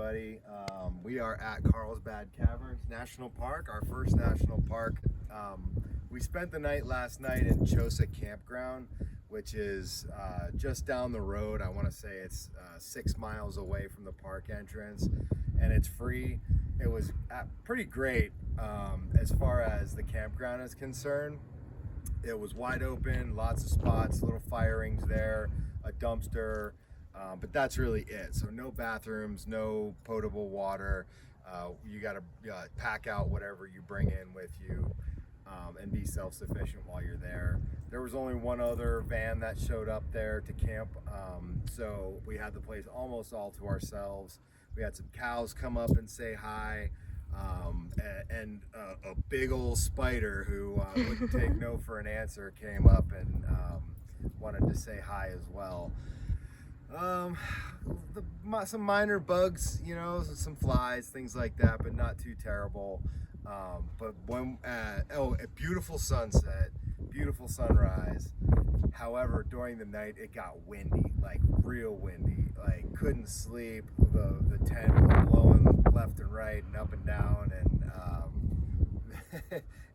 everybody. We are at Carlsbad Caverns National Park, our first national park. We spent the night last night in Chosa Campground, which is just down the road. I want to say it's 6 miles away from the park entrance, and it's free. It was pretty great as far as the campground is concerned. It was wide open, lots of spots, little fire rings there, a dumpster, but that's really it. So no bathrooms, no potable water. You got to pack out whatever you bring in with you and be self-sufficient while you're there. There was only one other van that showed up there to camp, so we had the place almost all to ourselves. We had some cows come up and say hi. And a big old spider who wouldn't take no for an answer came up and wanted to say hi as well. Some minor bugs, you know, some flies, things like that, but not too terrible. But when a beautiful sunset, beautiful sunrise. However, during the night it got windy, like real windy. Like couldn't sleep. The tent was blowing left and right and up and down, and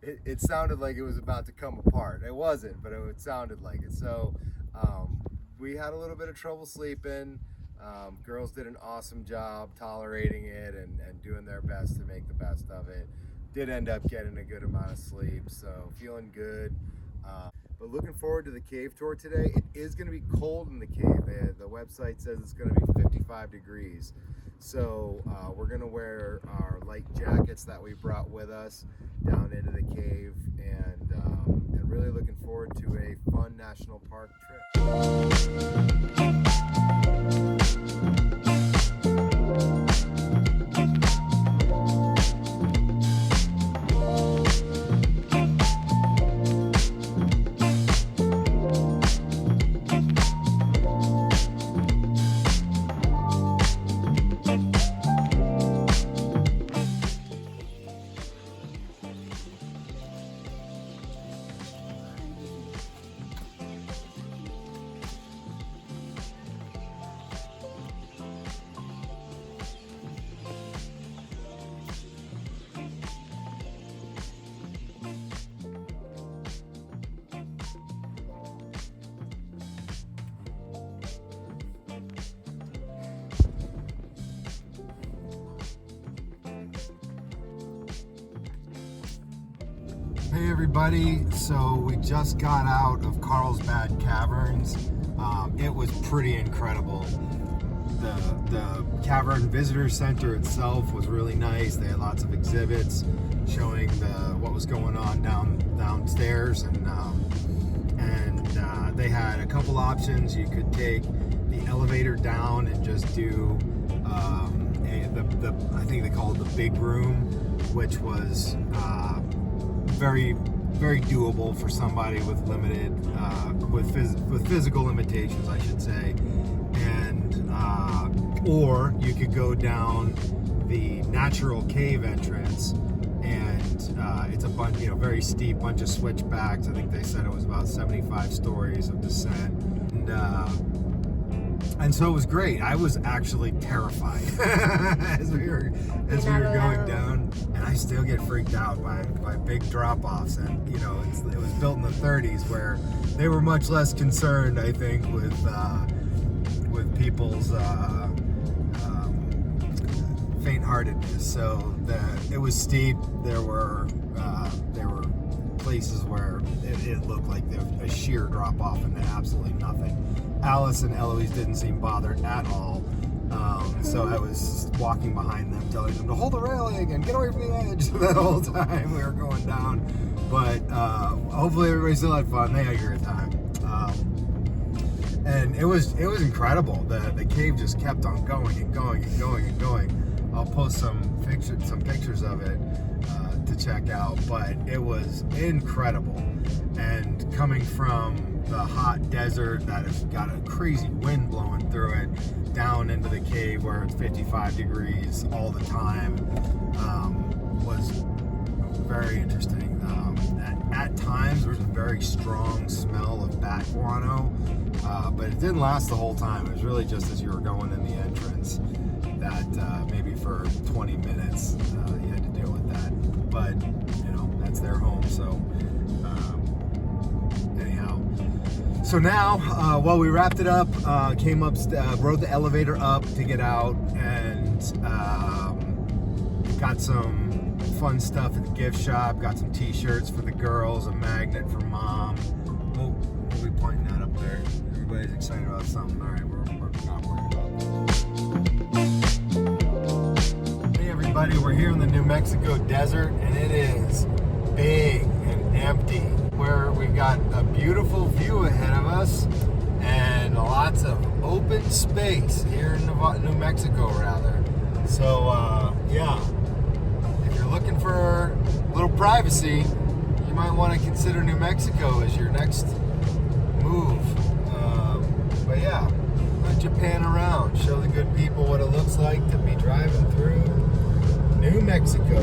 it sounded like it was about to come apart. It wasn't, but it sounded like it. So we had a little bit of trouble sleeping. Girls did an awesome job tolerating it and doing their best to make the best of it. Did end up getting a good amount of sleep, so feeling good. But looking forward to the cave tour today. It is going to be cold in the cave. The website says it's going to be 55 degrees. So we're going to wear our light jackets that we brought with us down into the cave, and really looking forward to a fun national park trip. Hey everybody, so we just got out of Carlsbad Caverns. It was pretty incredible. The Cavern Visitor Center itself was really nice. They had lots of exhibits showing what was going on downstairs, and they had a couple options. You could take the elevator down and just do I think they call it the big room, which was very, very doable for somebody with limited, with physical limitations, I should say. And or you could go down the natural cave entrance, and it's a bunch, very steep, bunch of switchbacks. I think they said it was about 75 stories of descent, and so it was great. I was actually terrified as we were going down, and I still get freaked out by big drop-offs. And it was built in the 30s, where they were much less concerned, I think, with people's faint-heartedness. So it was steep. There were places where it looked like there was a sheer drop-off into absolutely nothing. Alice and Eloise didn't seem bothered at all. So I was walking behind them, telling them to hold the railing and get away from the edge the whole time we were going down. But hopefully everybody still had fun. They had a great time. And it was incredible. The cave just kept on going and going and going and going. I'll post some pictures of it to check out, but it was incredible. And coming from the hot desert that has got a crazy wind blowing through it, down into the cave where it's 55 degrees all the time, was very interesting. At times there was a very strong smell of bat guano, but it didn't last the whole time. It was really just as you were going in the entrance that maybe maybe for 20 minutes. You had to deal with that, but you know, that's their home. So anyhow, so now, well, we wrapped it up, came up, rode the elevator up to get out, and got some fun stuff at the gift shop. Got some t-shirts for the girls, a magnet for mom. Oh, we'll be pointing that up there. Everybody's excited about something. All right, we're not worried about that. Hey everybody, we're here in the New Mexico desert, and it is big and empty. Where we've got a beautiful view ahead of us and lots of open space here in New Mexico, rather. So yeah, if you're looking for a little privacy, you might want to consider New Mexico as your next move. But yeah, let you pan around, show the good people what it looks like to be driving through New Mexico.